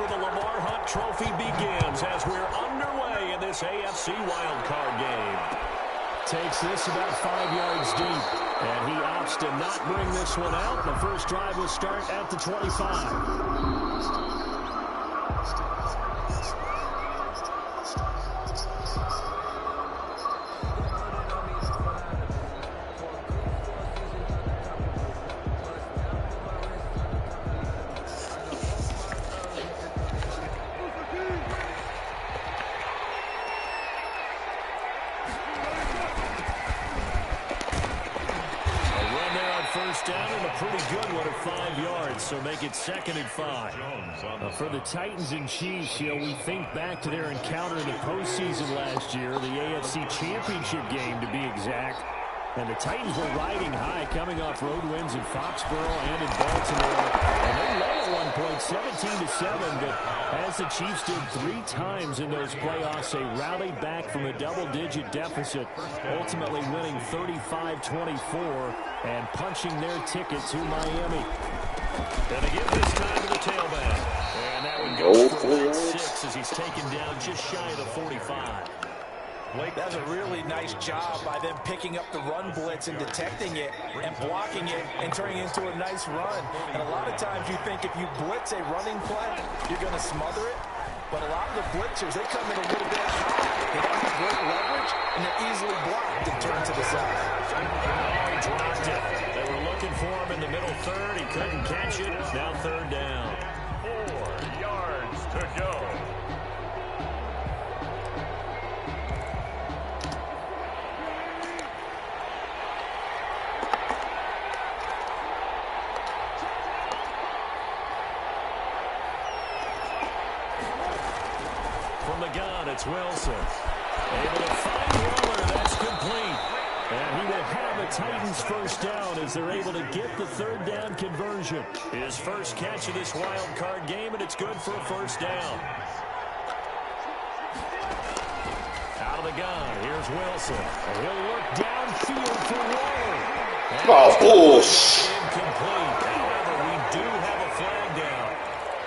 for the Lamar Hunt Trophy begins as we're underway in this AFC wildcard game. Takes this about 5 yards deep, and he opts to not bring this one out. The first drive will start at the 25. Down and a pretty good one at 5 yards, so make it 2nd and 5. For the Titans and Chiefs, we think back to their encounter in the postseason last year, the AFC Championship game to be exact. And the Titans were riding high, coming off road wins in Foxborough and in Baltimore. And they led at one point, 17-7, but as the Chiefs did 3 times in those playoffs, they rallied back from a double-digit deficit, ultimately winning 35-24 and punching their ticket to Miami. And they give this time to the tailback. And that one goes for 6 as he's taken down just shy of the 45. Blake, that's a really nice job by them picking up the run blitz and detecting it and blocking it and turning it into a nice run. And a lot of times you think if you blitz a running play, you're going to smother it. But a lot of the blitzers, they come in a little bit high. They don't have great leverage, and they're easily blocked and turned to the side. Oh, he dropped it. They were looking for him in the middle third. He couldn't catch it. Now 3rd down. 4 yards to go. From the gun, it's Wilson. Able to find Waller. That's complete. And he will have a Titans first down as they're able to get the 3rd down conversion. His first catch of this wild card game, and it's good for a first down. Out of the gun, here's Wilson. And he'll look downfield for Waller. Incomplete. However, we do have a flag down.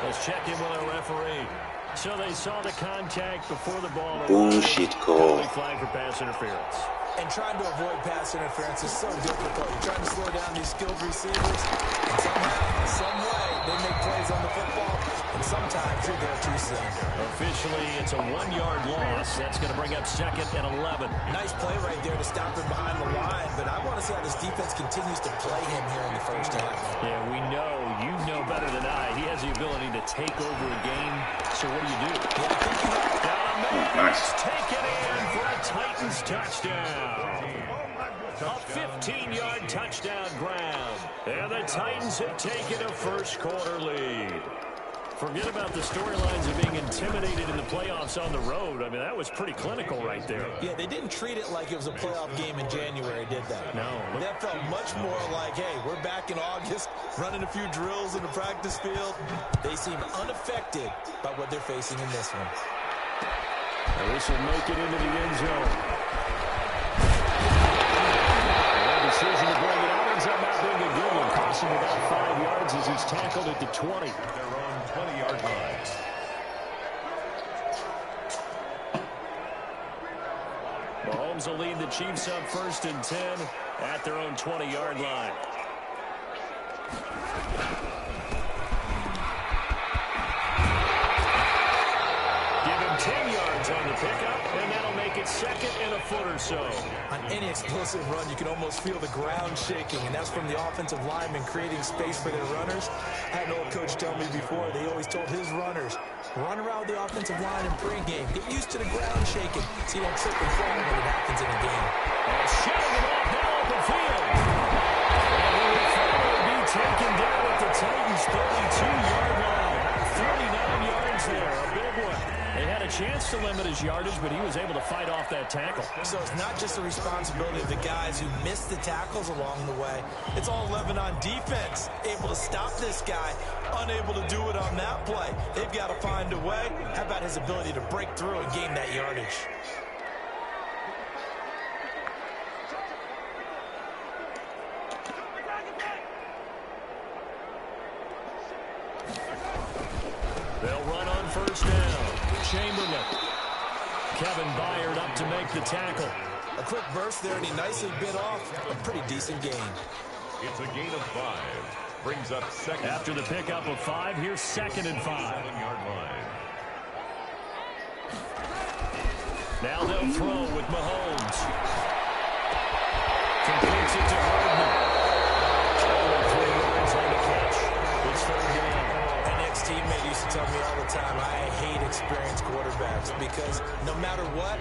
Let's check in with our referee. So they saw the contact before the ball. Bullshit call. Flag for pass interference. And trying to avoid pass interference is so difficult. You're trying to slow down these skilled receivers. And somehow, some way, they make plays on the football. And sometimes you're there too soon. Officially, it's a 1-yard loss. That's going to bring up 2nd and 11. Nice play right there to stop him behind the line. But I want to see how this defense continues to play him here in the first half. Yeah, we know. You know better than I. He has the ability to take over a game. So what do you do? Nice. Take it in for a Titans touchdown. A 15-yard touchdown grab. And the Titans have taken a first-quarter lead. Forget about the storylines of being intimidated in the playoffs on the road. I mean, that was pretty clinical right there. Yeah, they didn't treat it like it was a playoff game in January, did they? No. That felt much more like, hey, we're back in August, running a few drills in the practice field. They seem unaffected by what they're facing in this one. And this will make it into the end zone. The decision to bring it out ends up not being a good one. Cost him about 5 yards as he's tackled at the 20. 20-yard line. Mahomes will lead the Chiefs up 1st and 10 at their own 20-yard line. Give him 10 yards on the pickup, and that'll make it 2nd and a foot or so. On any explosive run, you can almost feel the ground shaking, and that's from the offensive linemen creating space for their runners. I had an old coach tell me before, they always told his runners, run around the offensive line in pregame. Get used to the ground shaking so you don't trip and fall when it happens in a game. And shoving it off now open field. And he will finally be taken down at the Titans' 32-yard line. 39 yards there, a big one. They had a chance to limit his yardage, but he was able to fight off that tackle. So it's not just the responsibility of the guys who missed the tackles along the way. It's all 11 on defense, able to stop this guy, unable to do it on that play. They've got to find a way. How about his ability to break through and gain that yardage? They'll run on Chamberlain. Kevin Byard up to make the tackle. A quick burst there, and he nicely bit off a pretty decent gain. It's a gain of 5. Brings up second. After the pickup of 5, here's 2nd and 5. 7-yard line. Now they'll throw with Mahomes. Completes it to Hardman. Only 3 yards on the catch. It's 3rd down. An ex-teammate used to tell me all the time, I hate experienced quarterbacks because no matter what,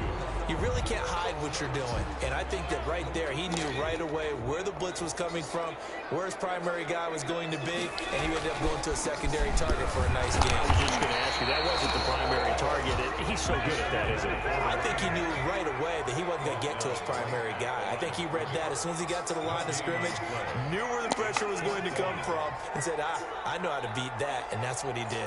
you really can't hide what you're doing. And I think that right there, he knew right away where the blitz was coming from, where his primary guy was going to be, and he ended up going to a secondary target for a nice game. I was just going to ask you, that wasn't the primary target. He's so good at that, isn't he? I think he knew right away that he wasn't going to get to his primary guy. I think he read that as soon as he got to the line of scrimmage, knew where the pressure was going to come from, and said, I know how to beat that, and that's what he did.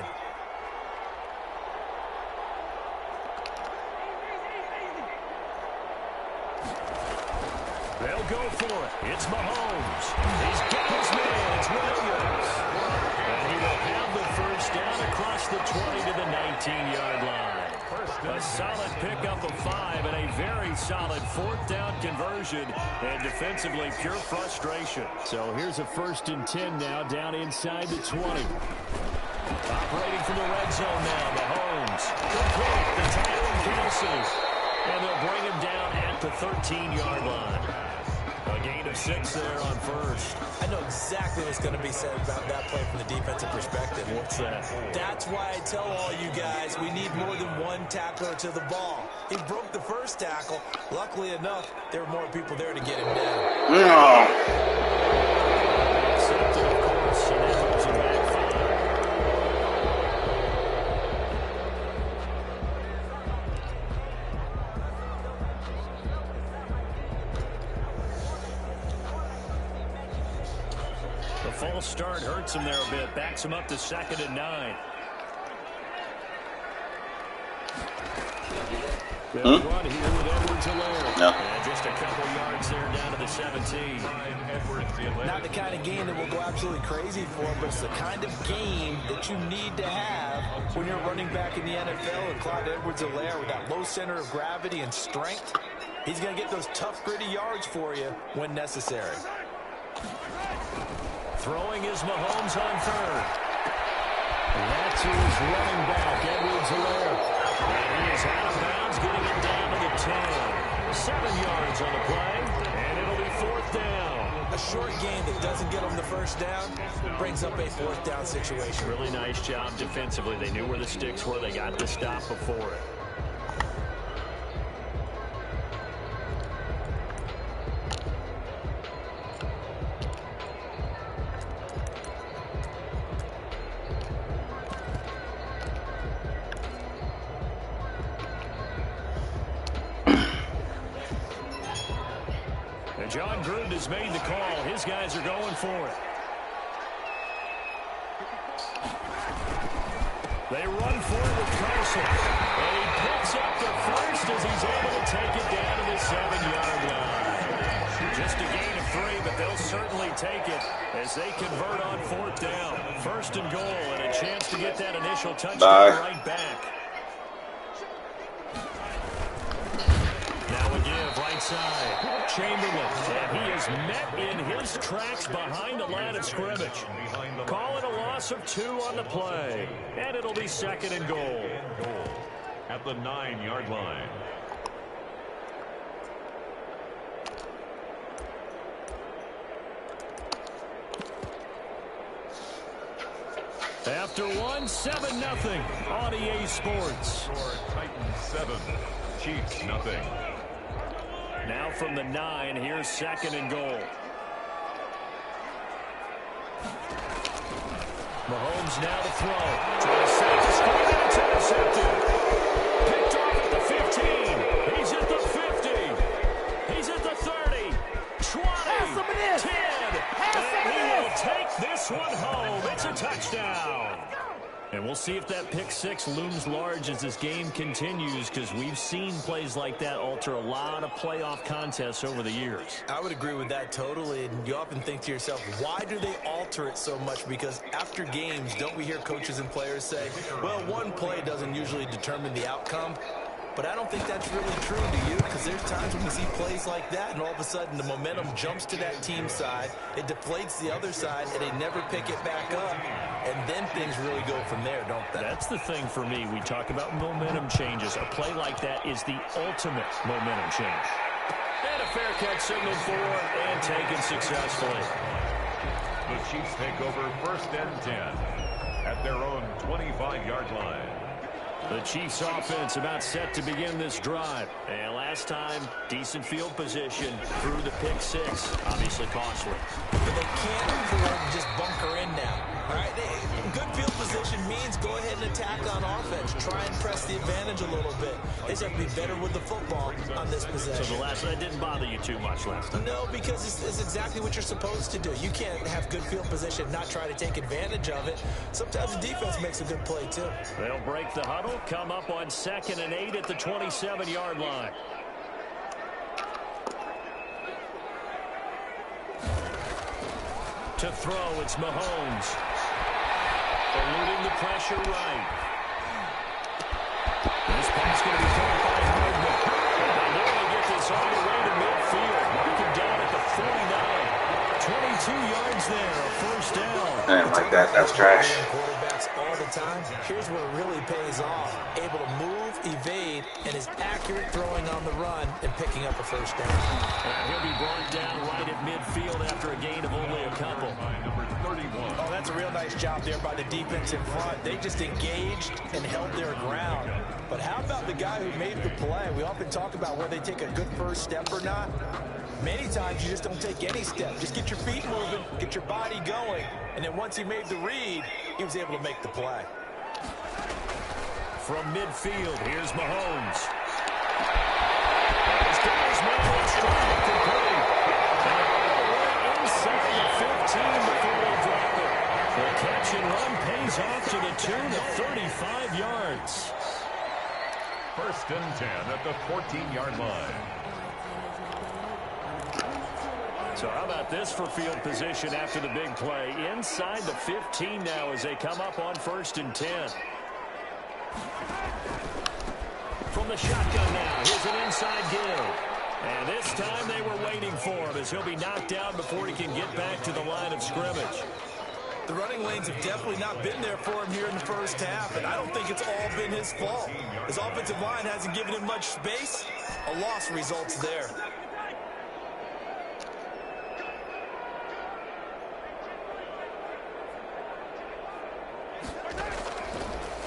They'll go for it. It's Mahomes. He's got his man. It's Williams. And he will have the first down across the 20 to the 19-yard line. A solid pickup of 5 and a very solid 4th down conversion. And defensively, pure frustration. So here's a 1st and 10 now down inside the 20. Operating from the red zone now. Mahomes. Complete. The tight end cancels. And they'll bring him down at the 13-yard line. A gain of 6 there on 1st. I know exactly what's going to be said about that play from the defensive perspective. What's that? That's why I tell all you guys we need more than one tackler to the ball. He broke the first tackle. Luckily enough, there were more people there to get him down. No. Accepted, of course, and that moves him back 5. The false start hurts him there a bit. Backs him up to 2nd and 9. They'll run here with Edwards-Helaire. No. And just a couple yards there down to the 17. Not the kind of game that will go absolutely crazy for, but it's the kind of game that you need to have when you're running back in the NFL. And Clyde Edwards-Helaire with that low center of gravity and strength, he's going to get those tough, gritty yards for you when necessary. Throwing is Mahomes on 3rd. And that's his running back, Edwards-Helaire. And he is out of bounds, getting it down to the 10. 7 yards on the play, and it'll be 4th down. A short game that doesn't get them the first down brings up a 4th down situation. Really nice job defensively. They knew where the sticks were. They got the stop before it. John Gruden has made the call. His guys are going for it. They run for it with Carson. And he picks up the first as he's able to take it down to the 7-yard line. Just a gain of 3, but they'll certainly take it as they convert on 4th down. 1st and goal and a chance to get that initial touchdown right back. Now a give right side. Chamberlain, and he is met in his tracks behind the line of scrimmage. Calling a loss of 2 on the play, and it'll be 2nd and goal. At the 9-yard line. After 1, 7-0 on EA Sports. Titans 7, Chiefs nothing. Now from the 9, here's 2nd and goal. Mahomes now to throw. Trying to set the screen, and it's intercepted. Picked off at the 15. He's at the 50. He's at the 30. 20. 10. And he will take this one home. It's a touchdown. And we'll see if that pick six looms large as this game continues, because we've seen plays like that alter a lot of playoff contests over the years. I would agree with that totally. And you often think to yourself, why do they alter it so much? Because after games, don't we hear coaches and players say, well, one play doesn't usually determine the outcome? But I don't think that's really true, do you? Because there's times when we see plays like that, and all of a sudden the momentum jumps to that team side, it deflates the other side, and they never pick it back up. And then things really go from there, don't they? That's the thing for me. We talk about momentum changes. A play like that is the ultimate momentum change. And a fair catch signaled for and taken successfully. The Chiefs take over 1st and 10 at their own 25-yard line. The Chiefs offense about set to begin this drive. And last time, decent field position through the pick six. Obviously costly. But they can't afford to just bunker in now. All right, good field position means go ahead and attack on offense. Try and press the advantage a little bit. They just have to be better with the football on this possession. So the last one didn't bother you too much last time? No, because it's exactly what you're supposed to do. You can't have good field position and not try to take advantage of it. Sometimes the defense makes a good play, too. They'll break the huddle, come up on 2nd and 8 at the 27-yard line. To throw, it's Mahomes. Eluding the pressure right. This pass going to be caught by Hardman. They nearly get this all the way to midfield. Marking down at the 49. 22 yards there, a first down. I didn't like that. That's trash. Quarterbacks all the time. Here's where it really pays off. Able to move, evade, and is accurate throwing on the run and picking up a first down. He'll be brought down right at midfield after a gain of only a couple. Oh, that's a real nice job there by the defense in front. They just engaged and held their ground. But how about the guy who made the play? We often talk about whether they take a good first step or not. Many times you just don't take any step. Just get your feet moving, get your body going, and then once he made the read, he was able to make the play. From midfield, here's Mahomes. As Dallas Mahomes trying to complete. Inside the 15 before they drop it. The catch and run pays off to the tune of 35 yards. 1st and 10 at the 14-yard line. So how about this for field position after the big play? Inside the 15 now as they come up on 1st and 10. From the shotgun now, here's an inside give. And this time they were waiting for him as he'll be knocked down before he can get back to the line of scrimmage. The running lanes have definitely not been there for him here in the first half, and I don't think it's all been his fault. His offensive line hasn't given him much space. A loss results there.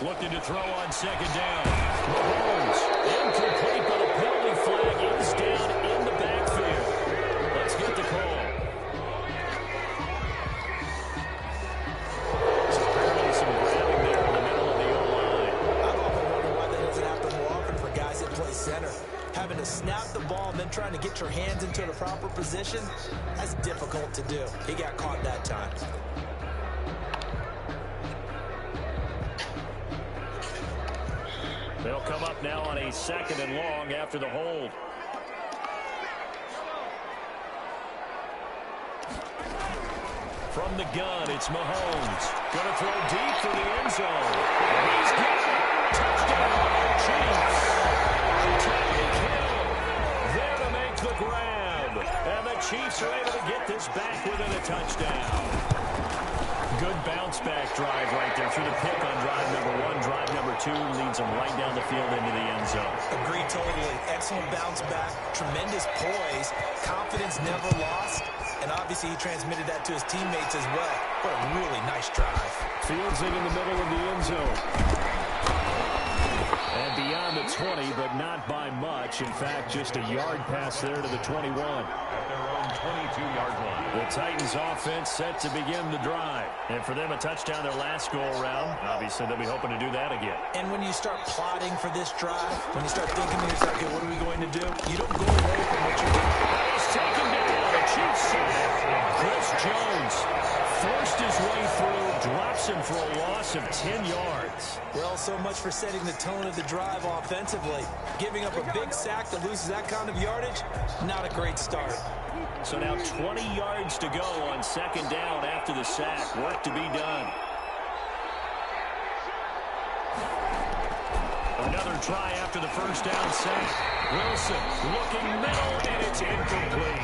Looking to throw on 2nd down. Mahomes, incomplete, but a penalty flag is down in the backfield. Let's get the call. So apparently some grabbing there in the middle of the O-line. I've often wondered why that doesn't happen more often for guys that play center. Having to snap the ball and then trying to get your hands into the proper position, that's difficult to do. He got caught that time. They'll come up now on a 2nd and long after the hold. From the gun, it's Mahomes. Going to throw deep for the end zone. And he's got it. Touchdown, Chiefs. Tyreek Hill there to make the grab. And the Chiefs are able to get this back within a touchdown. Good bounce-back drive right there through the pick on drive number 1. Drive number 2 leads them right down the field into the end zone. Agree totally. Excellent bounce back. Tremendous poise. Confidence never lost. And obviously he transmitted that to his teammates as well. What a really nice drive. Fields in the middle of the end zone. And beyond the 20, but not by much. In fact, just a yard pass there to the 21. At their own 22-yard line. The Titans offense set to begin the drive. And for them, a touchdown their last go-around. Obviously, they'll be hoping to do that again. And when you start plotting for this drive, when you start thinking to yourself, okay, what are we going to do? You don't go away from what you're doing. He's taken down. The Chiefs sack. Chris Jones forced his way through, drops him for a loss of 10 yards. Well, so much for setting the tone of the drive offensively. Giving up a big sack that loses that kind of yardage, not a great start. So now 20 yards to go on second down after the sack. Work to be done. Another try after the first down sack. Wilson looking middle, and it's incomplete.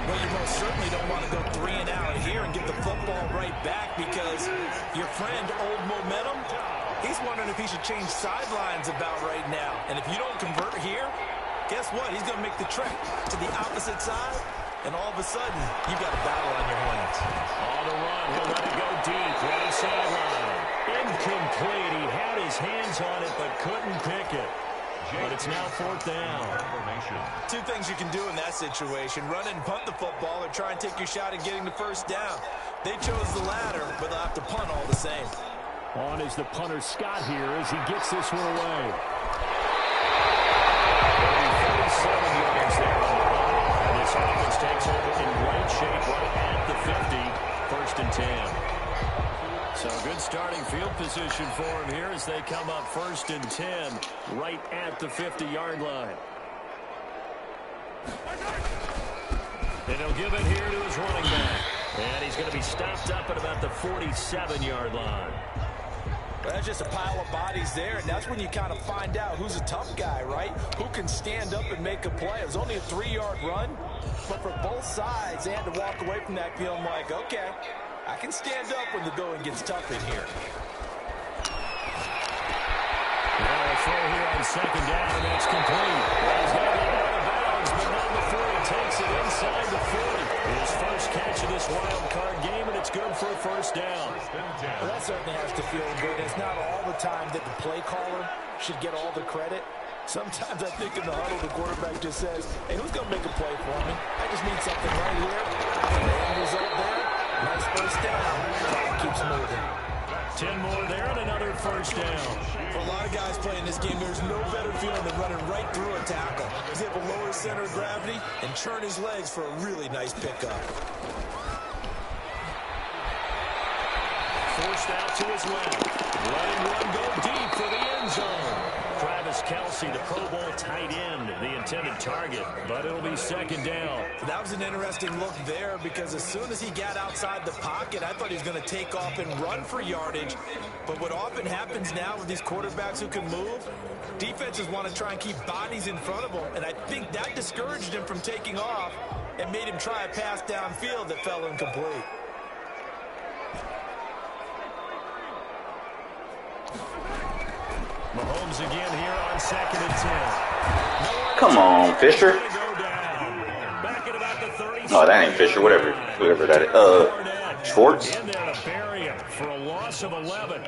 Well, you most certainly don't want to go 3 and out here and get the football right back because your friend, Old Momentum, he's wondering if he should change sidelines about right now. And if you don't convert here, guess what? He's going to make the trek to the opposite side, and all of a sudden, you've got a battle on your hands. On the run, he'll let it go deep, right sideline. Incomplete. He had his hands on it, but couldn't pick it. But it's now fourth down. Two things you can do in that situation: run and punt the football, or try and take your shot at getting the first down. They chose the latter, but they'll have to punt all the same. On is the punter Scott here as he gets this one away. 37 yards there on the run. And this offense takes over in great shape right at the 50. First and 10. So good starting field position for him here as they come up first and 10 right at the 50-yard line. And he'll give it here to his running back. And he's going to be stopped up at about the 47-yard line. Well, that's just a pile of bodies there, and that's when you kind of find out who's a tough guy, right? Who can stand up and make a play. It was only a 3-yard run, but for both sides, they had to walk away from that feeling like, okay, I can stand up when the going gets tough in here. Well, a throw here on second down, and that's complete. Well, he's going to be out of bounds, but not before he takes it inside the 40. His first catch of this wild card game, and it's good for a first down. Well, that certainly has to feel good. It's not all the time that the play caller should get all the credit. Sometimes I think in the huddle, the quarterback just says, hey, who's going to make a play for me? I just need something right here. And the end result there, nice first down. Clock keeps moving. 10 more there and another first down. For a lot of guys playing this game, there's no better feeling than running right through a tackle. He's able to lower his center of gravity and turn his legs for a really nice pickup. Forced out to his left. Let him run go deep for the end zone. Travis Kelce, the Pro Bowl tight end, the intended target, but it'll be second down. That was an interesting look there because as soon as he got outside the pocket, I thought he was going to take off and run for yardage. But what often happens now with these quarterbacks who can move, defenses want to try and keep bodies in front of them, and I think that discouraged him from taking off and made him try a pass downfield that fell incomplete. Mahomes again here on second and 10. Come on, Fisher. No, that ain't Fisher. Whatever that is. Schwartz. In there to bury him for a loss of 11.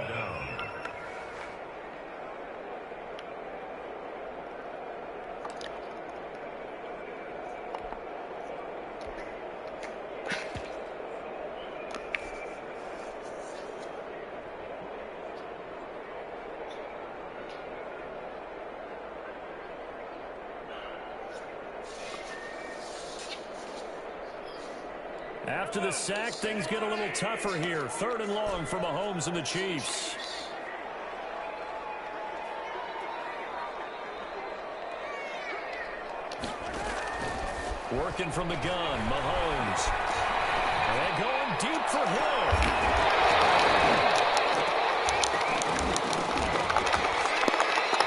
After the sack, things get a little tougher here. Third and long for Mahomes and the Chiefs. Working from the gun, Mahomes. And going deep for Hill.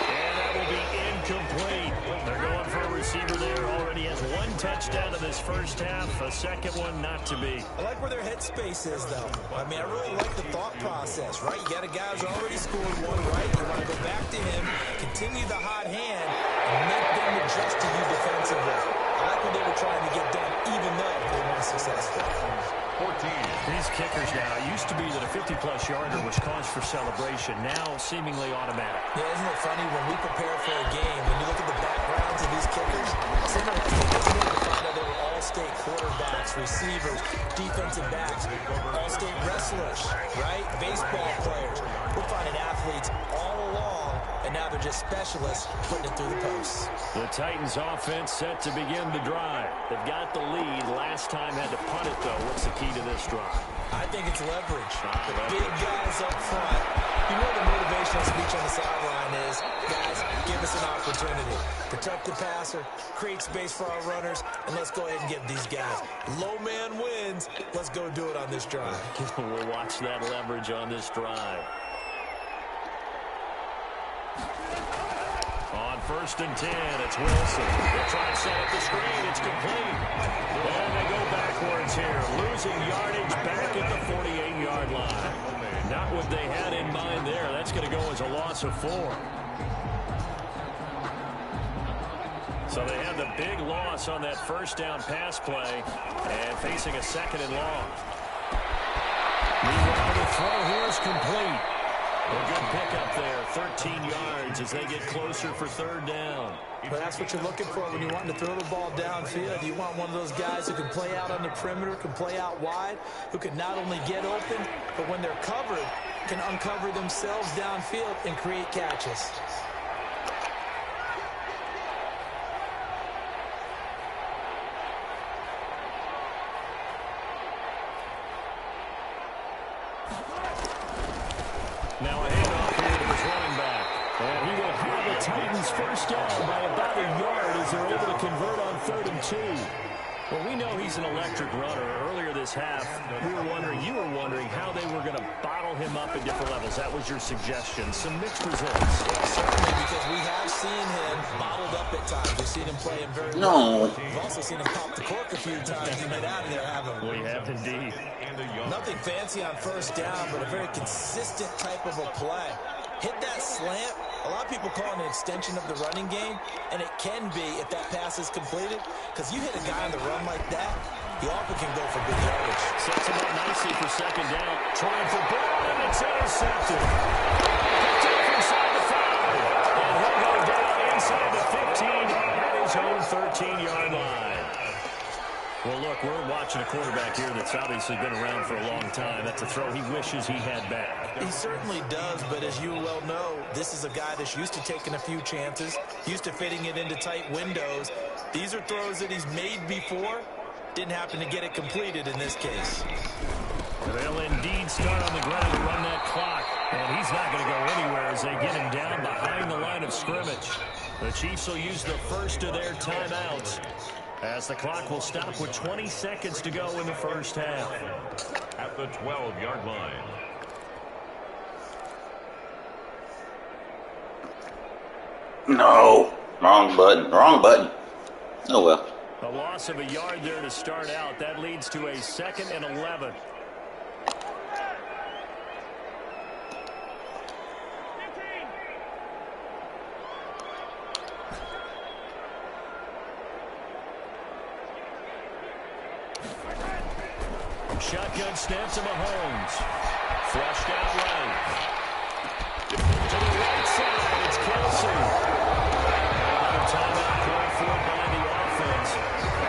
And that will be incomplete. They're going for a receiver there. Already has one touchdown in this first half. A second one not to be. I like where their headspace is, though. I mean, I really like the thought process, right? You got a guy who's already scored one, right? You want to go back to him, continue the hot hand, and make them adjust to you defensively. I like what they were trying to get done, even though they weren't successful. 14. These kickers now, it used to be that a 50-plus yarder was cause for celebration. Now, seemingly automatic. Yeah, isn't it funny when we prepare for a game, when you look at the backgrounds of these kickers, it's interesting, isn't it, to find out they were all-state quarterbacks, receivers, defensive backs, all-state wrestlers, right? Baseball players. We're finding athletes all along, and now they're just specialists putting it through the posts. The Titans offense set to begin the drive. They've got the lead. Last time had to punt it, though. What's the key to this drive? I think it's leverage. The big guys up front. You know the motivational speech on the sideline is, guys, give us an opportunity. Protect the passer, create space for our runners, and let's go ahead and give these guys. Low man wins. Let's go do it on this drive. We'll watch that leverage on this drive. On 1st and 10, it's Wilson. They'll try and set up the screen. It's complete. And they go backwards here, losing yardage back at the 48-yard line. Not what they had in mind there. That's going to go as a loss of 4. So they had the big loss on that first down pass play and facing a 2nd and long. Meanwhile, the throw here is complete. A good pickup there, 13 yards as they get closer for 3rd down. But that's what you're looking for when you're wanting to throw the ball downfield. You want one of those guys who can play out on the perimeter, can play out wide, who can not only get open, but when they're covered, can uncover themselves downfield and create catches. Now a handoff here to his running back. And he will have the Titans first down by about a yard as they're able to convert on 3rd and 2. Well, we know he's an electric runner. Earlier this half, you were wondering how they were going to bottle him up at different levels. That was your suggestion. Some mixed results. Yeah, certainly, because we have seen him bottled up at times. We've seen him play him very No. well. We've also seen him pop the cork a few times and get out of there, haven't we? We have indeed. Nothing fancy on 1st down, but a very consistent type of a play. Hit that slant. A lot of people call it an extension of the running game, and it can be if that pass is completed, because you hit a guy on the run like that, he often can go for big yardage. Sets him up nicely for 2nd down. Trying for Brown, and it's intercepted. Picked up inside the 5. And he'll go down inside the 15 at his own 13-yard line. Well, look, we're watching a quarterback here that's obviously been around for a long time. That's a throw he wishes he had back. He certainly does, but as you well know, this is a guy that's used to taking a few chances, used to fitting it into tight windows. These are throws that he's made before. Didn't happen to get it completed in this case. They'll indeed start on the ground to run that clock, and he's not going to go anywhere as they get him down behind the line of scrimmage. The Chiefs will use the first of their timeouts as the clock will stop with 20 seconds to go in the first half. At the 12-yard line. No. Wrong button. Wrong button. Oh, well. A loss of a yard there to start out. That leads to a 2nd and 11. Shotgun snap to Mahomes. Flushed out right. To the right side, it's Kelsey. Another timeout called for by the offense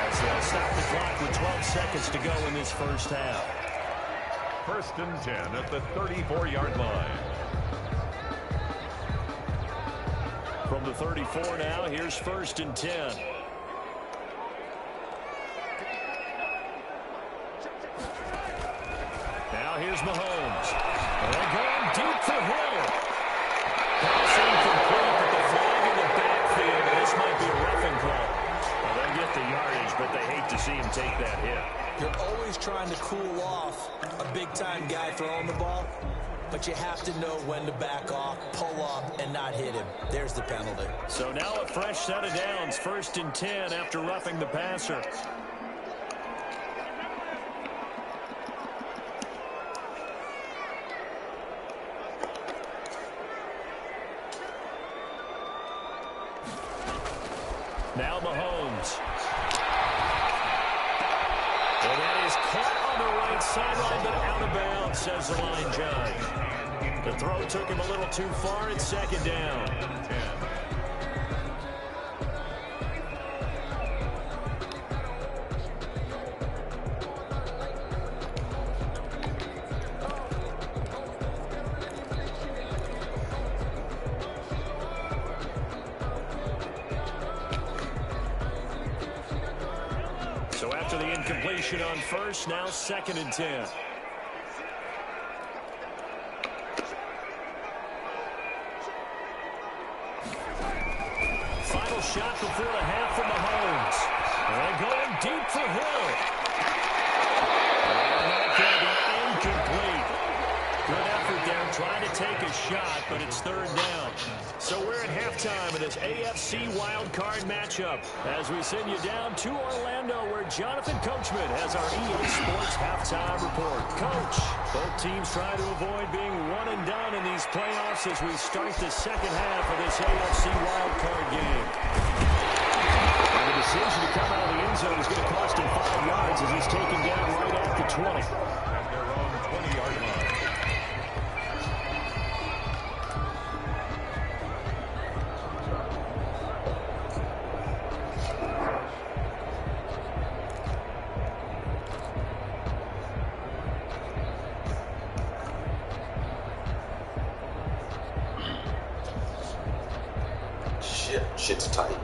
as they'll stop the clock with 12 seconds to go in this first half. 1st and 10 at the 34-yard line. From the 34 now, here's 1st and 10. Here's Mahomes. They're going deep for Hill. Pass incomplete, but the flag in the backfield. This might be a roughing call. Well, they'll get the yardage, but they hate to see him take that hit. You're always trying to cool off a big-time guy throwing the ball, but you have to know when to back off, pull up, and not hit him. There's the penalty. So now a fresh set of downs. 1st and 10 after roughing the passer. Now Mahomes. And that is caught on the right sideline, but out of bounds, says the line judge. The throw took him a little too far. It's 2nd down. incompletion on first. Now 2nd and 10. Final shot before the half from Mahomes. And going deep for Hill. And that going to be incomplete. Good effort there trying to take a shot, but it's 3rd down. So we're at halftime of this AFC wildcard matchup as we send you down to Orlando where Jonathan Coachman has our EA Sports halftime report. Coach, both teams try to avoid being one and done in these playoffs as we start the second half of this AFC wildcard game. And the decision to come out of the end zone is going to cost him 5 yards as he's taken down right at the 20. At their own 20-yard line. Shit's tight.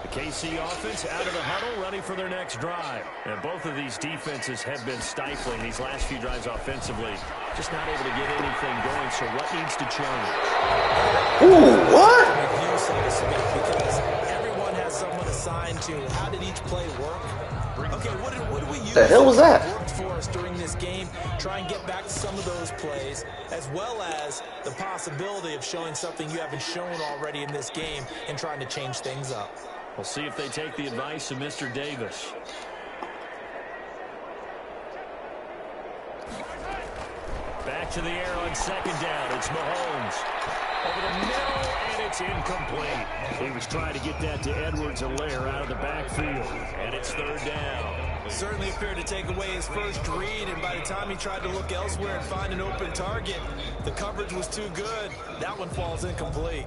The KC offense out of the huddle, ready for their next drive. And both of these defenses have been stifling these last few drives offensively. Just not able to get anything going, so what needs to change? Ooh, what? Review, so to speak, because everyone has someone assigned to how did each play work. Okay, what did we use? The hell was that? Worked for us during this game. Try and get back to some of those plays, as well as the possibility of showing something you haven't shown already in this game and trying to change things up. We'll see if they take the advice of Mr. Davis. Back to the air on 2nd down. It's Mahomes. Over the middle, and it's incomplete. He was trying to get that to Edwards-Helaire out of the backfield, and it's 3rd down. Certainly appeared to take away his first read, and by the time he tried to look elsewhere and find an open target, the coverage was too good. That one falls incomplete.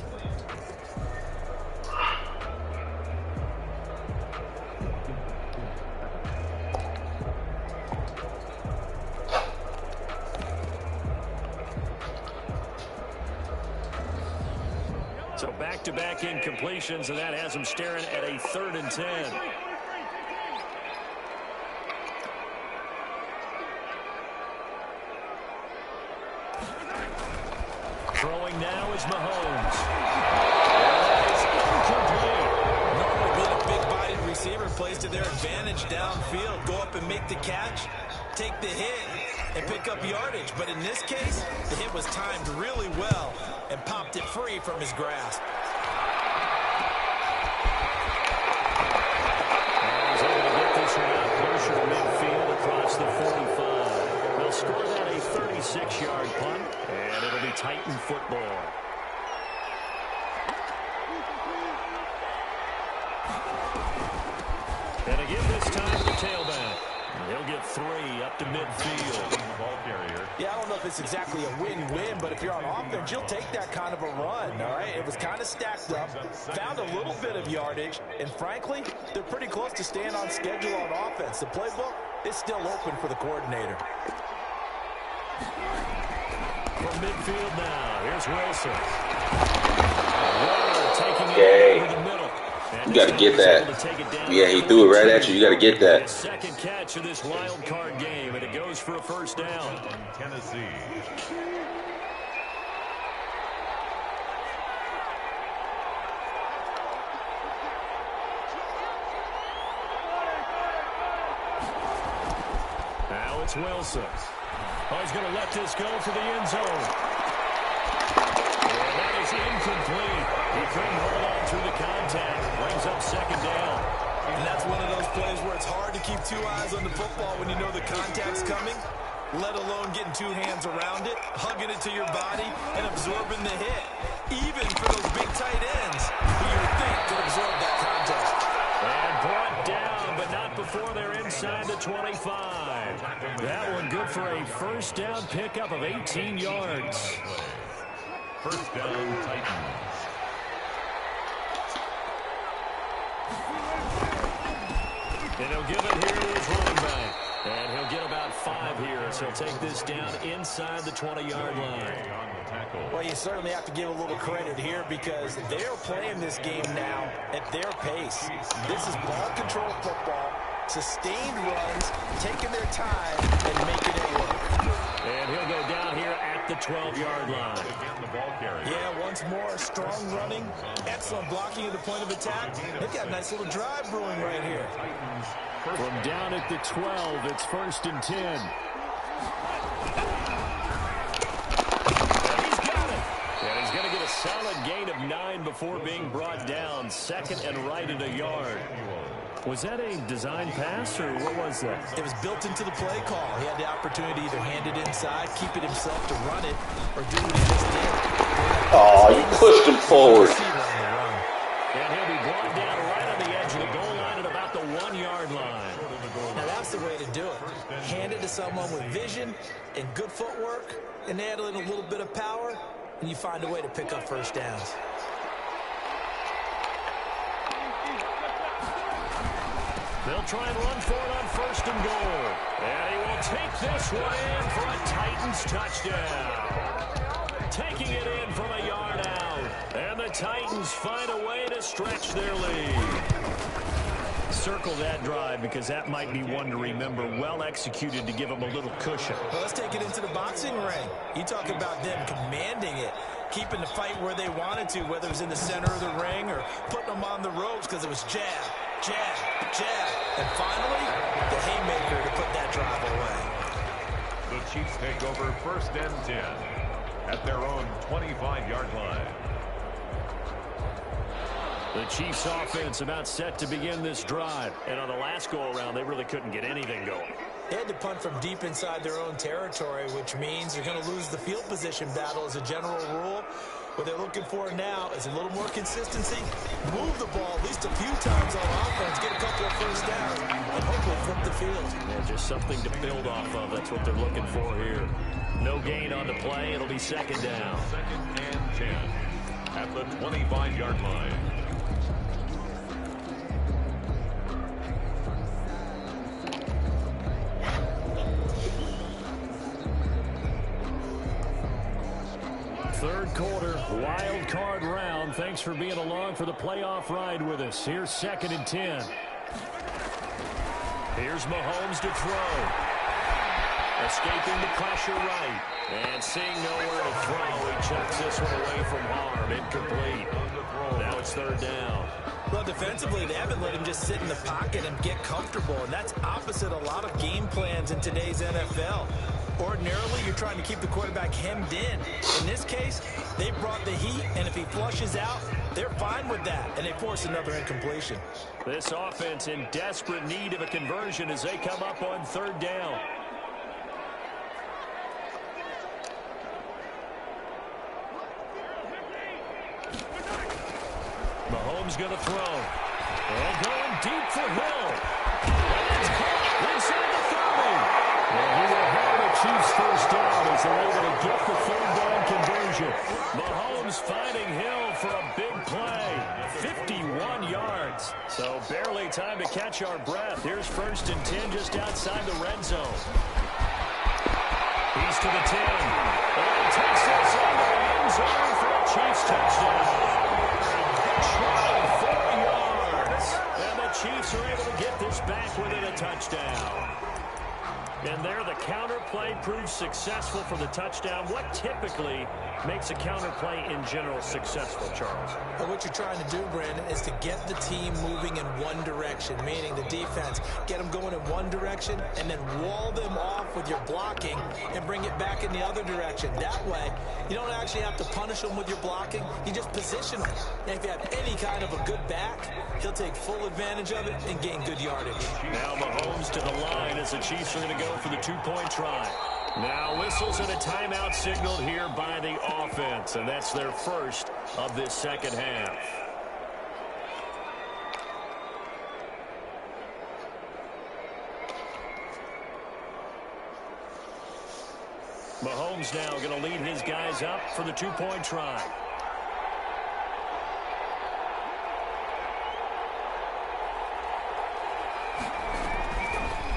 So back-to-back incompletions, and that has him staring at a 3rd and 10. Throwing now is Mahomes. Normally being a big-bodied receiver plays to their advantage downfield. Go up and make the catch, take the hit, and pick up yardage. But in this case, the hit was timed really well and popped it free from his grasp. And he's able to get this one out closer to midfield across the 45. They'll score that a 36-yard punt, and it'll be Titan football. And again this time to the tailback. He'll get 3 up to midfield. The ball carrier. Yeah, I don't know if it's exactly a win-win, but if you're on offense, you'll take that kind of a run, all right? It was kind of stacked up, found a little bit of yardage, and frankly, they're pretty close to staying on schedule on offense. The playbook is still open for the coordinator. From midfield now, here's Wilson. Waller taking it Yay. over the middle. And You got to get that. Yeah, he threw it right at you. You got to get that. Second catch of this wild card game, and it goes for a 1st down. Tennessee. Now it's Wilson. Oh, he's going to let this go for the end zone. And that is incomplete. He couldn't hold on through the contact. Brings up 2nd down. And that's one of those plays where it's hard to keep 2 eyes on the football when you know the contact's coming, let alone getting 2 hands around it, hugging it to your body, and absorbing the hit. Even for those big tight ends who you would think could absorb that contact. And brought down, but not before they're inside the 25. That one good for a 1st down pickup of 18 yards. 1st down, Titans. And he'll give it here to his running back. And he'll get about 5 here, so take this down inside the 20-yard line. Well, you certainly have to give a little credit here because they're playing this game now at their pace. This is ball control football, sustained runs, taking their time, and making it work. And he'll go down here at the 12-yard line. Yeah, once more, strong running, excellent blocking at the point of attack. They've got a nice little drive brewing right here. From down at the 12, it's 1st and 10. Going to get a solid gain of 9 before being brought down. 2nd and right at a yard. Was that a design pass, or what was that? It was built into the play call. He had the opportunity to either hand it inside, keep it himself to run it, or do what he just did. Oh, you pushed him forward. And he'll be brought down right on the edge of the goal line at about the 1-yard line. Now, that's the way to do it. Hand it to someone with vision and good footwork, and add in a little bit of power, and you find a way to pick up first downs. They'll try and run for it on 1st and goal. And he will take this one in for a Titans touchdown. Taking it in from a yard out. And the Titans find a way to stretch their lead. Circle that drive because that might be one to remember. Well executed to give them a little cushion. Well, let's take it into the boxing ring. You talk about them commanding it, keeping the fight where they wanted to, whether it was in the center of the ring or putting them on the ropes because it was jab, jab, jab. And finally, the haymaker to put that drive away. The Chiefs take over 1st and 10 at their own 25-yard line. The Chiefs offense about set to begin this drive. And on the last go-around, they really couldn't get anything going. They had to punt from deep inside their own territory, which means they're going to lose the field position battle as a general rule. What they're looking for now is a little more consistency, move the ball at least a few times on offense, get a couple of first downs, and hopefully flip the field. Yeah, just something to build off of. That's what they're looking for here. No gain on the play. It'll be 2nd down. 2nd and 10 at the 25-yard line. Third quarter, wild card round. Thanks for being along for the playoff ride with us. Here's 2nd and 10. Here's Mahomes to throw. Escaping the pressure right. And seeing nowhere to throw, he chucks this one away from harm. Incomplete. Now it's 3rd down. Well, defensively, they haven't let him just sit in the pocket and get comfortable, and that's opposite a lot of game plans in today's NFL. Ordinarily, you're trying to keep the quarterback hemmed in. In this case, they brought the heat, and if he flushes out, they're fine with that, and they force another incompletion. This offense in desperate need of a conversion as they come up on 3rd down. Mahomes going to throw. And going deep for Hill. And it's caught inside the 30. And he will have the Chiefs first down as they're able to get the 3rd down conversion. Mahomes finding Hill for a big play. 51 yards. So barely time to catch our breath. Here's 1st and 10 just outside the red zone. He's to the 10. And takes this into the end zone for a Chiefs touchdown. 24 yards. And the Chiefs are able to get this back within a touchdown. And there, the counter play proves successful for the touchdown. What typically makes a counter play in general successful, Charles? Well, what you're trying to do, Brandon, is to get the team moving in one direction, meaning the defense, get them going in one direction, and then wall them off with your blocking and bring it back in the other direction. That way, you don't actually have to punish them with your blocking. You just position them. And if you have any kind of a good back, he'll take full advantage of it and gain good yardage. Now Mahomes to the line as the Chiefs are going to go for the 2-point try. Now whistles and a timeout signaled here by the offense, and that's their first of this 2nd half. Mahomes now going to lead his guys up for the 2-point try.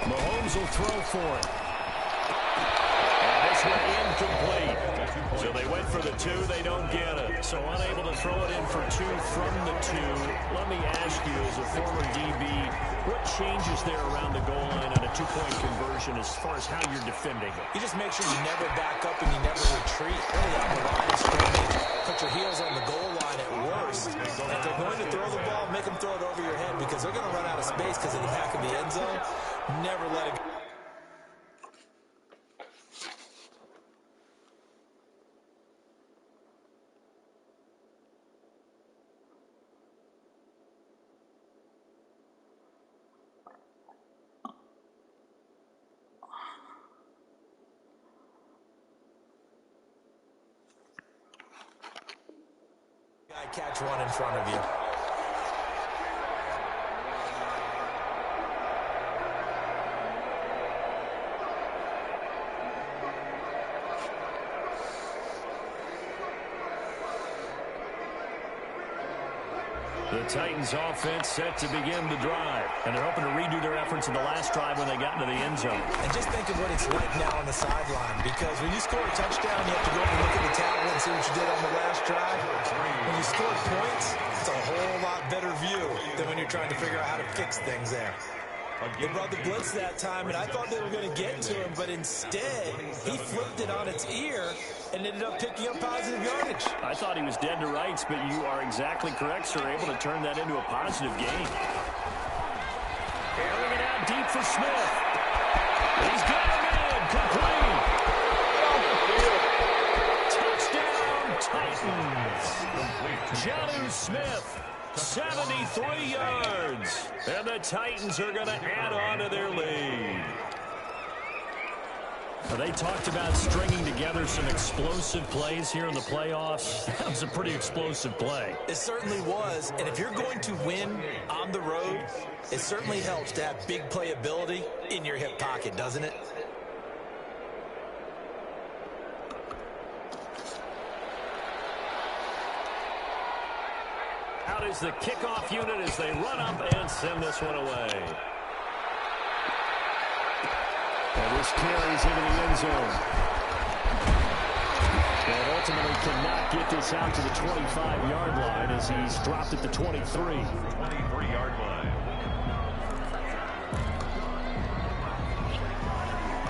Mahomes will throw for it. one incomplete. So they went for the 2. They don't get it. So unable to throw it in for 2 from the 2. Let me ask you, as a former DB, what changes there around the goal line on a 2-point conversion as far as how you're defending it? You just make sure you never back up and you never retreat. Really on the line of scrimmage. Put your heels on the goal line at worst. And if they're going to throw the ball, make them throw it over your head because they're going to run out of space because of the back of the end zone. Never let it go. Catch one in front of you. The Titans offense set to begin the drive. And they're hoping to redo their efforts in the last drive when they got into the end zone. And just think of what it's like now on the sideline. Because when you score a touchdown, you have to go and look at the tablet and see what you did on the last drive. When you score points, it's a whole lot better view than when you're trying to figure out how to fix things there. They brought the blitz that time, and I thought they were going to get to him, but instead, he flipped it on its ear and ended up picking up positive yardage. I thought he was dead to rights, but you are exactly correct, sir, able to turn that into a positive gain. Airing it out deep for Smith. He's got him in, complete. Touchdown, Titans. Jonnu Smith. 73 yards. And the Titans are going to add on to their lead. Well, they talked about stringing together some explosive plays here in the playoffs. That was a pretty explosive play. It certainly was. And if you're going to win on the road, it certainly helps to have big playability in your hip pocket, doesn't it? Out is the kickoff unit as they run up and send this one away. And this carries into the end zone. And ultimately cannot get this out to the 25-yard line as he's dropped at the 23. 23-yard line.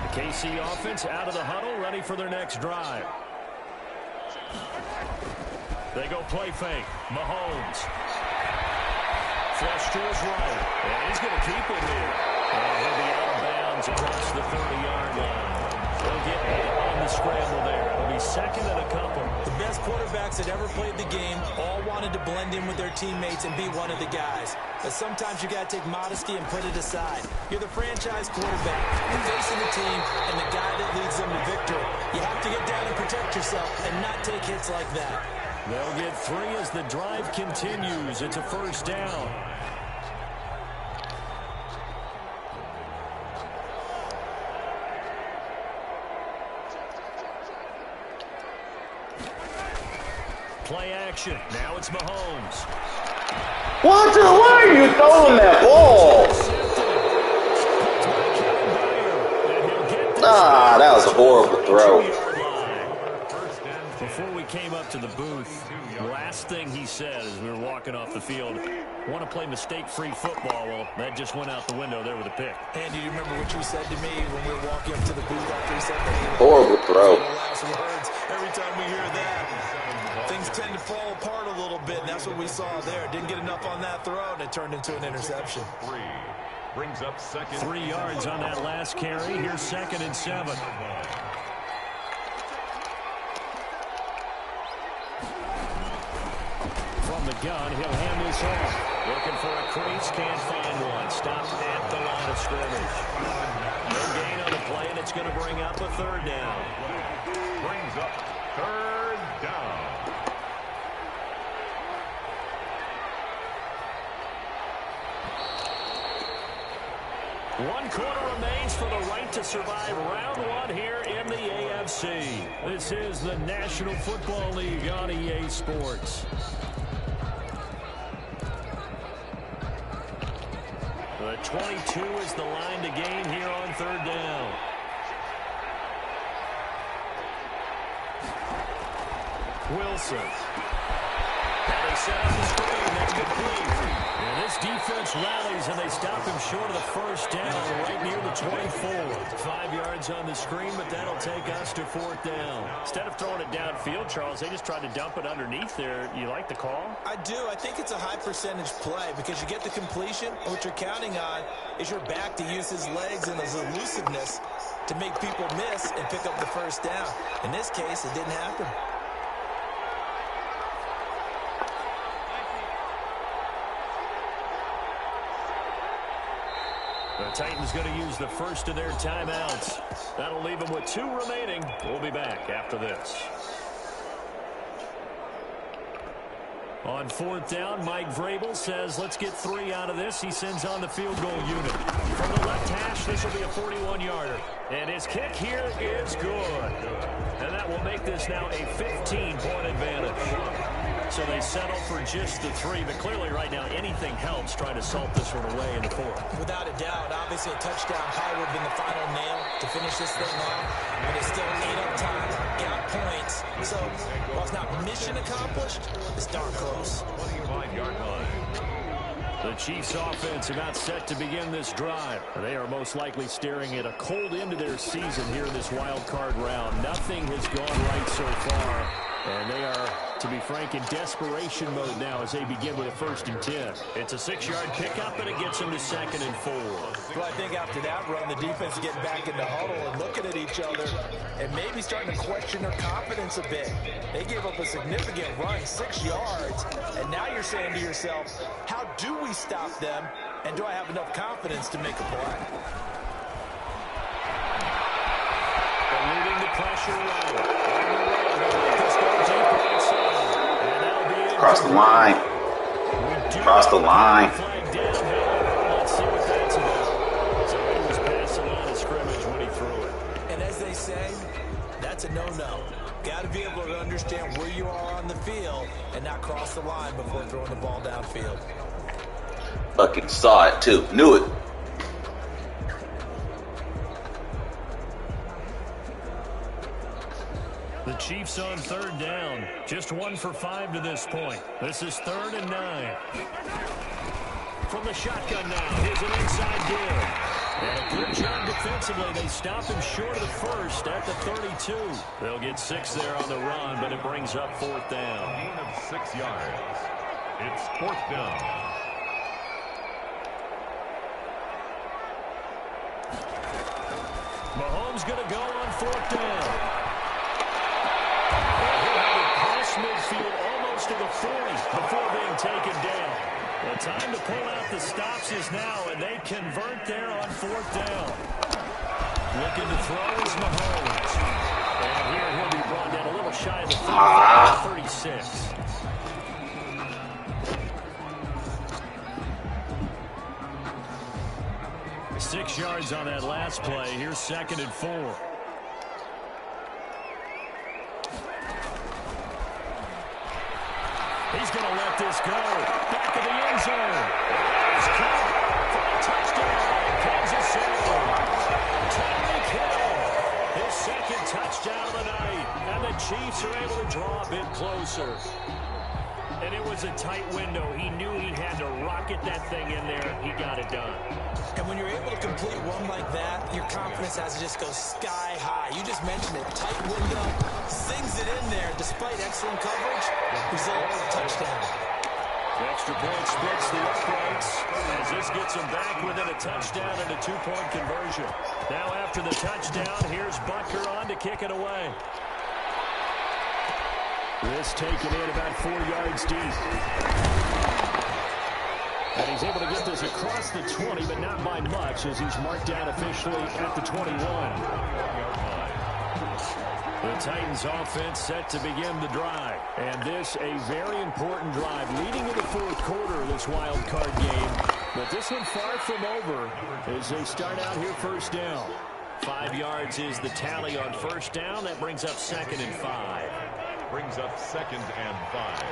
The KC offense out of the huddle, ready for their next drive. They go play fake. Mahomes. Flush to his right. And he's going to keep it here. And he'll be out of bounds across the 30-yard line. They'll get 8 on the scramble there. It'll be second and a couple. The best quarterbacks that ever played the game all wanted to blend in with their teammates and be one of the guys. But sometimes you got to take modesty and put it aside. You're the franchise quarterback, the face of the team, and the guy that leads them to victory. You have to get down and protect yourself and not take hits like that. They'll get 3 as the drive continues. It's a first down. Play action. Now it's Mahomes. Why are you throwing that ball? Ah, that was a horrible throw. Before we came up to the booth, the last thing he said as we were walking off the field, want to play mistake-free football. Well, that just went out the window there with a pick. Andy, do you remember what you said to me when we were walking up to the booth after he said that? Horrible throw. Every time we hear that, things tend to fall apart a little bit, and that's what we saw there. Didn't get enough on that throw, and it turned into an interception. Brings up second. 3 yards on that last carry. Here's 2nd and 7. From the gun, he'll hand this off. Looking for a crease, can't find one. Stopped at the line of scrimmage. No gain on the play, and it's going to bring up a 3rd down. Brings up 3rd down. One quarter remains for the right to survive round 1 here in the AFC. This is the National Football League on EA Sports. The 22 is the line to gain here on 3rd down. Wilson. And they set up the screen. That's complete. And this defense rallies, and they stop him short of the first down right near the 24. 5 yards on the screen, but that'll take us to 4th down. Instead of throwing it downfield, Charles, they just tried to dump it underneath there. You like the call? I do. I think it's a high-percentage play because you get the completion, and what you're counting on is your back to use his legs and his elusiveness to make people miss and pick up the first down. In this case, it didn't happen. The Titans going to use the first of their timeouts. That'll leave them with 2 remaining. We'll be back after this. On 4th down, Mike Vrabel says, let's get 3 out of this. He sends on the field goal unit. From the left hash, this will be a 41-yarder. And his kick here is good. And that will make this now a 15-point advantage. So they settle for just the 3, but clearly right now anything helps trying to salt this one away in the 4th. Without a doubt, obviously a touchdown probably would have been the final nail to finish this thing off, but it's still ate up time, got points. So while it's not mission accomplished, it's darn close. 25-yard line. The Chiefs offense about set to begin this drive. They are most likely staring at a cold end to their season here in this wild card round. Nothing has gone right so far. And they are, to be frank, in desperation mode now as they begin with a 1st and 10. It's a 6-yard pickup, and it gets them to 2nd and 4. Well, I think after that run, the defense is getting back in the huddle and looking at each other and maybe starting to question their confidence a bit. They gave up a significant run, 6 yards, and now you're saying to yourself, how do we stop them, and do I have enough confidence to make a play? Eluding the pressure right. Cross the line. Cross the line. Let's see what that's about. So he was passing on a scrimmage when he threw it. And as they say, that's a no-no. Got to be able to understand where you are on the field and not cross the line before throwing the ball downfield. Fucking saw it too. Knew it. The Chiefs on 3rd down. Just 1 for 5 to this point. This is 3rd and 9. From the shotgun now. Here's an inside give. And a good job defensively. They stop him short of the first at the 32. They'll get 6 there on the run, but it brings up 4th down. Gain of 6 yards. It's 4th down. Mahomes going to go on 4th down. Midfield almost to the 40 before being taken down. The time to pull out the stops is now, and they convert there on 4th down. Looking to throw is Mahomes. And here he'll be brought down a little shy of the 36. Six yards on that last play. Here's 2nd and 4. He's going to let this go. Back of the end zone. It's caught for a touchdown. Kansas City. Tyreek Hill. His 2nd touchdown of the night. And the Chiefs are able to draw a bit closer. And it was a tight window. He knew he had to rocket that thing in there. He got it done. And when you're able to complete one like that, your confidence has to just go sky high. You just mentioned it. Tight window. Sings it in there despite excellent coverage. Result, touchdown. The extra point splits the uprights as this gets them back within a touchdown and a 2-point conversion. Now after the touchdown, here's Butker on to kick it away. This taken in about 4 yards deep. And he's able to get this across the 20, but not by much as he's marked down officially at the 21. The Titans offense set to begin the drive. And this a very important drive leading to the 4th quarter of this wild card game. But this one far from over as they start out here 1st down. 5 yards is the tally on 1st down. That brings up 2nd and 5. Brings up 2nd and 5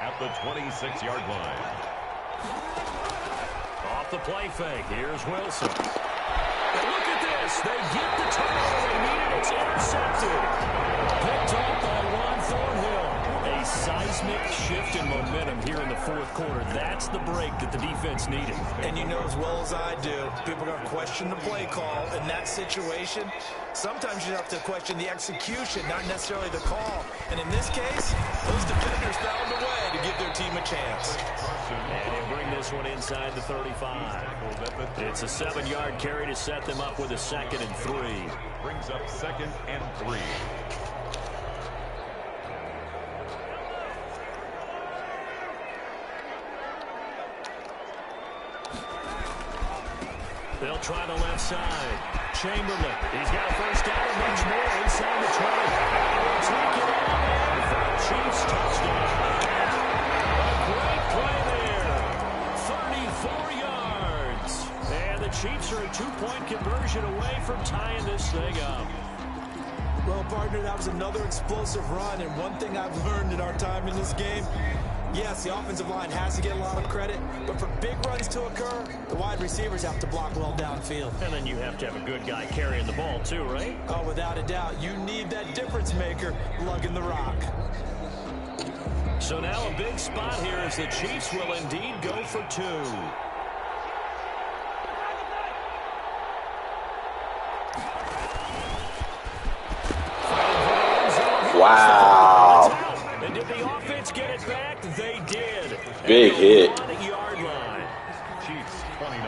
at the 26-yard line. Off the play fake. Here's Wilson. And look at this. They get the turnover they needed. It's intercepted. Picked up by Juan Thornhill. seismic shift in momentum here in the fourth quarter. That's the break that the defense needed. And you know as well as I do, people are going to question the play call in that situation. Sometimes you have to question the execution, not necessarily the call. And in this case, those defenders found a way to give their team a chance. And he'll bring this one inside the 35. It's a 7-yard carry to set them up with a 2nd and 3. Brings up 2nd and 3. They'll try the left side. Chamberlain. He's got a first down and much more inside the 20. Take it on for a Chiefs touchdown. A great play there. 34 yards. And the Chiefs are a 2-point conversion away from tying this thing up. Well, partner, that was another explosive run. And one thing I've learned in our time in this game, yes, the offensive line has to get a lot of credit, but for big runs to occur, the wide receivers have to block well downfield. And then you have to have a good guy carrying the ball too, right? Oh, without a doubt. You need that difference maker lugging the rock. So now a big spot here as the Chiefs will indeed go for 2. Wow. And did the offense get it back? They did. Big hit. Yard line. Chiefs 29.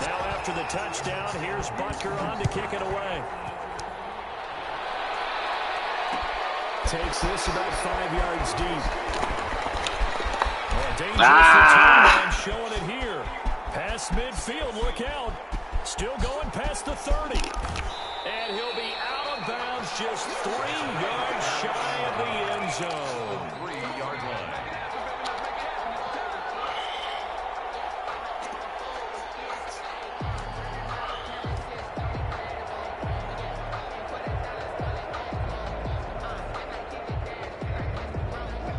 Now after the touchdown, here's Butker on to kick it away. Takes this about 5 yards deep. Oh, dangerous return man showing it here. Past midfield, look out. Still going past the 30. And he'll be out of bounds just 3 yards shy of the end zone. 3-yard line.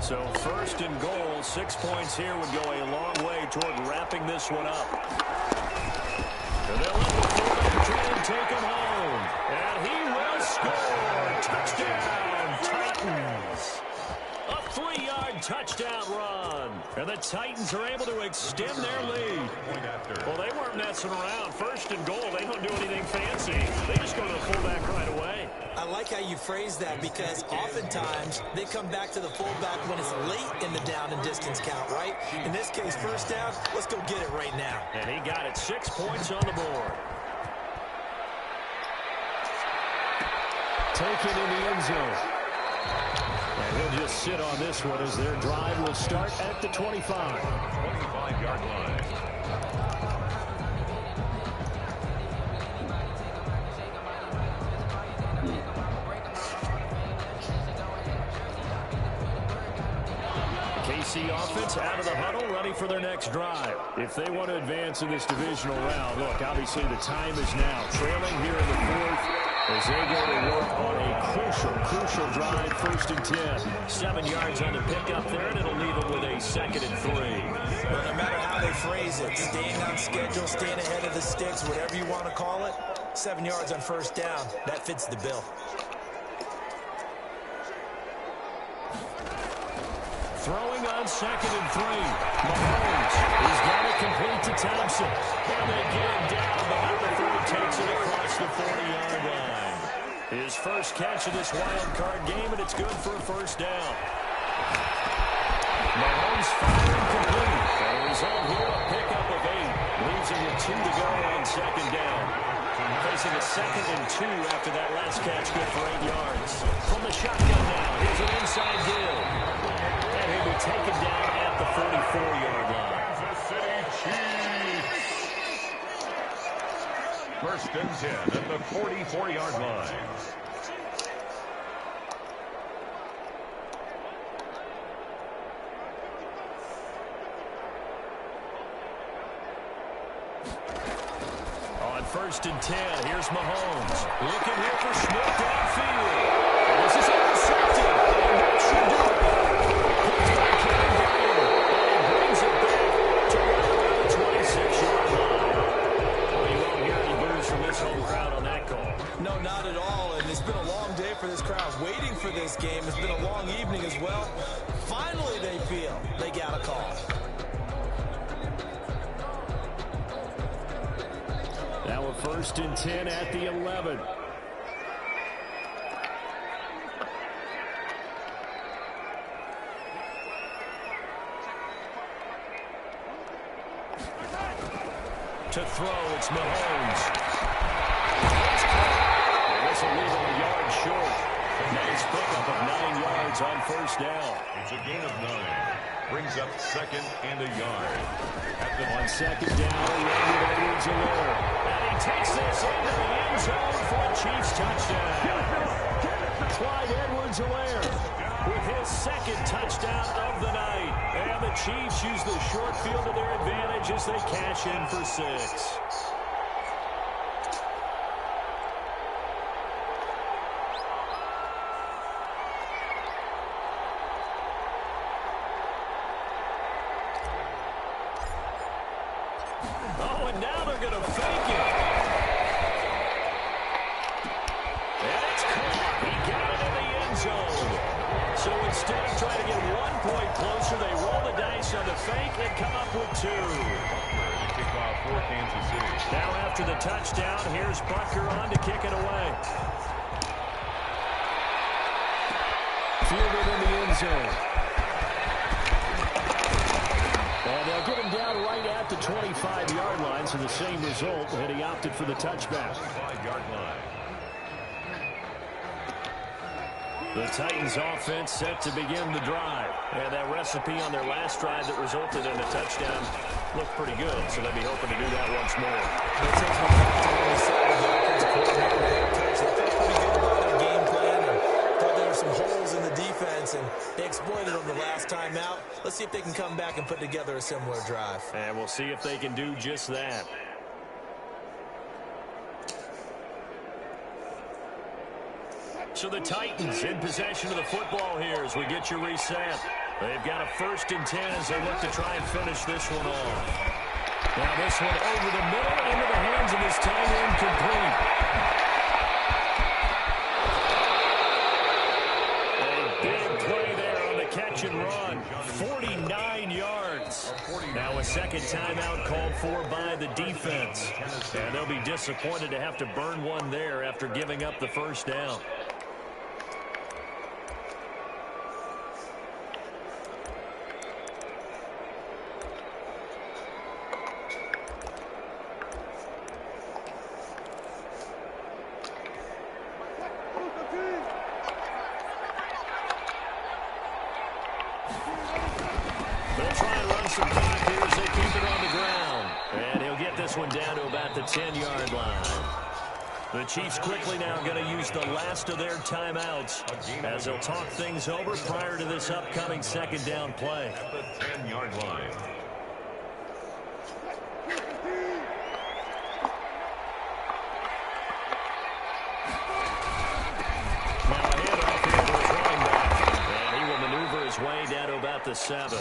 So 1st and goal, 6 points here would go a long way toward wrapping this one up. And they'll let the fullback try and take him home. And he will score. Touchdown, Titans. A 3-yard touchdown run. And the Titans are able to extend their lead. Well, they weren't messing around. 1st and goal, they don't do anything fancy. They just go to the fullback right away. I like how you phrase that because oftentimes they come back to the fullback when it's late in the down and distance count, right? In this case, 1st down, let's go get it right now. And he got it. 6 points on the board. Taken in the end zone. And he'll just sit on this one as their drive will start at the 25. 25-yard line. KC offense out of the huddle, ready for their next drive. If they want to advance in this divisional round, look, obviously the time is now. Trailing here in the 4th as they go to work on a crucial drive, 1st and 10. 7 yards on the pickup there, and it'll leave them with a 2nd and 3. But no matter how they phrase it, staying on schedule, staying ahead of the sticks, whatever you want to call it, 7 yards on 1st down, that fits the bill. Throwing on 2nd and 3. Mahomes, he's got it complete to Thompson. And they get him down behind the 3, takes it across the 40-yard line. His first catch of this wild card game, and it's good for a 1st down. Mahomes firing complete. And a result here, a pickup of 8. Leaves him with 2 to go on 2nd down. Facing a 2nd and 2 after that last catch, good for 8 yards. From the shotgun now, here's an inside deal. And he'll be taken down at the 44-yard line. Kansas City Chiefs. 1st and 10 at the 44-yard line. On 1st and 10, here's Mahomes. Looking here for Smith downfield. This is intercepted. And that should do it. Puts back Kevin Daniel. And brings it back to right around the 26-yard line. Well, you won't hear any boos from this home crowd on that call. No, not at all. And it's been a long day for this crowd. waiting for this game. It's been a long evening as well. Finally, they feel they got a call. Now a 1st and 10 at the 11. To throw, it's Mahomes. This will leave him a yard short. Nice pickup of 9 yards on 1st down. It's a gain of 9. Brings up 2nd and a yard. On 2nd down, Randy Edwards-Helaire. And he takes this into the end zone for a Chiefs touchdown. Clyde Edwards-Helaire with his 2nd touchdown of the night. And the Chiefs use the short field to their advantage as they cash in for 6. Oh, and now they're going to fake it. And it's caught. He got it in the end zone. So instead of trying to get 1 point closer, they roll the dice on the fake and come up with 2. To kick off for Kansas City. Now after the touchdown, here's Butker on to kick it away. Fielded in the end zone. And they'll get him down right at the 25-yard line, so the same result, and he opted for the touchback. 5-yard line. The Titans offense set to begin the drive. And that recipe on their last drive that resulted in a touchdown looked pretty good, so they'll be hoping to do that once more. They take me back to when we saw the offensive coordinator and head coach. They felt pretty good about their game plan and thought there were some holes in the defense, and they exploited them the last time out. Let's see if they can come back and put together a similar drive. And we'll see if they can do just that. So the Titans in possession of the football here as we get you reset. They've got a 1st and 10 as they look to try and finish this one off. Now this one over the middle into the hands of his tight end, complete. A big play there on the catch and run. 49 yards. Now a 2nd timeout called for by the defense. And they'll be disappointed to have to burn one there after giving up the 1st down. They'll try and run some clock here as they keep it on the ground. And he'll get this one down to about the 10-yard line. The Chiefs quickly now going to use the last of their timeouts as they'll talk things over prior to this upcoming 2nd down play. At the 10-yard line. Now a handoff here to his running back. And he will maneuver his way down to about the 7.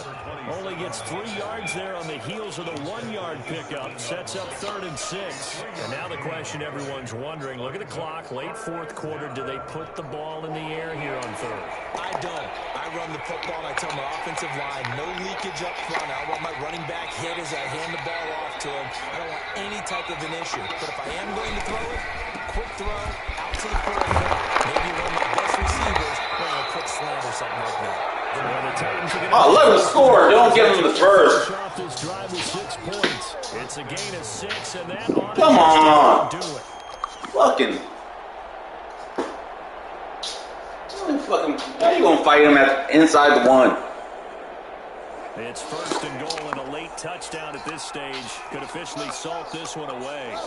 Only gets 3 yards there on the heels of the 1-yard pickup. Sets up 3rd and 6. And now the question everyone's wondering, look at the clock, late 4th quarter. Do they put the ball in the air here on 3rd? I don't. I run the football, and I tell my offensive line, no leakage up front. I want my running back hit as I hand the ball off to him. I don't want any type of an issue. But if I am going to throw it, quick throw, out to the perimeter, maybe one of my best receivers, a quick slant or something like that. Oh, let him score. Don't give him the first. This drive with 6 points. It's a gain of 6, and that Come on. do it. Fucking. How you gonna fight him at inside the 1? It's 1st and goal, and a late touchdown at this stage could officially salt this one away.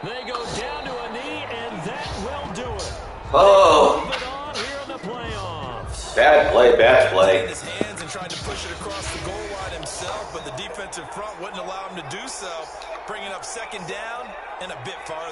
They go down to a knee, and that will do it. Oh. Moving on here in the playoffs. Bad play. In his hands and tried to push it across the goal line himself, but the defensive front wouldn't allow him to do so, bringing up 2nd down and a bit farther.